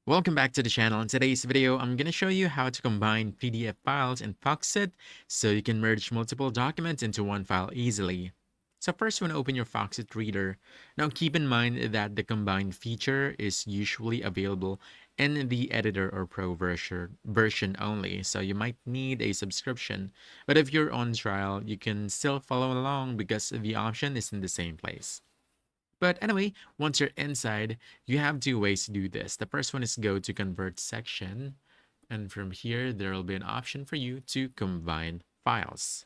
Welcome back to the channel. In today's video, I'm going to show you how to combine PDF files in Foxit so you can merge multiple documents into one file easily. So first, you want to open your Foxit Reader. Now keep in mind that the combine feature is usually available in the editor or pro version only, so you might need a subscription. But if you're on trial, you can still follow along because the option is in the same place. But anyway, once you're inside, you have two ways to do this. The first one is go to convert section. And from here, there will be an option for you to combine files.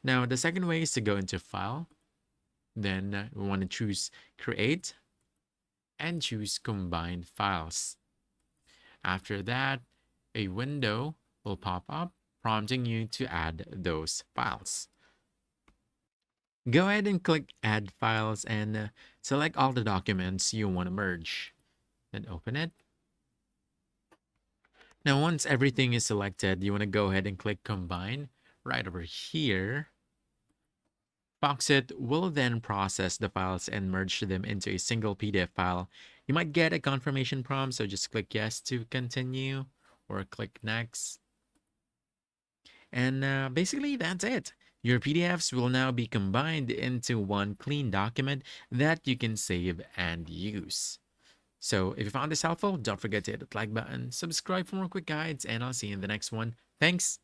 Now, the second way is to go into file. Then we want to choose create and choose combine files. After that, a window will pop up prompting you to add those files. Go ahead and click add files and select all the documents you want to merge. Then open it. Now, once everything is selected, you want to go ahead and click combine right over here. Foxit will then process the files and merge them into a single PDF file. You might get a confirmation prompt, so just click yes to continue or click next. And basically, that's it. Your PDFs will now be combined into one clean document that you can save and use. So if you found this helpful, don't forget to hit the like button, subscribe for more quick guides, and I'll see you in the next one. Thanks.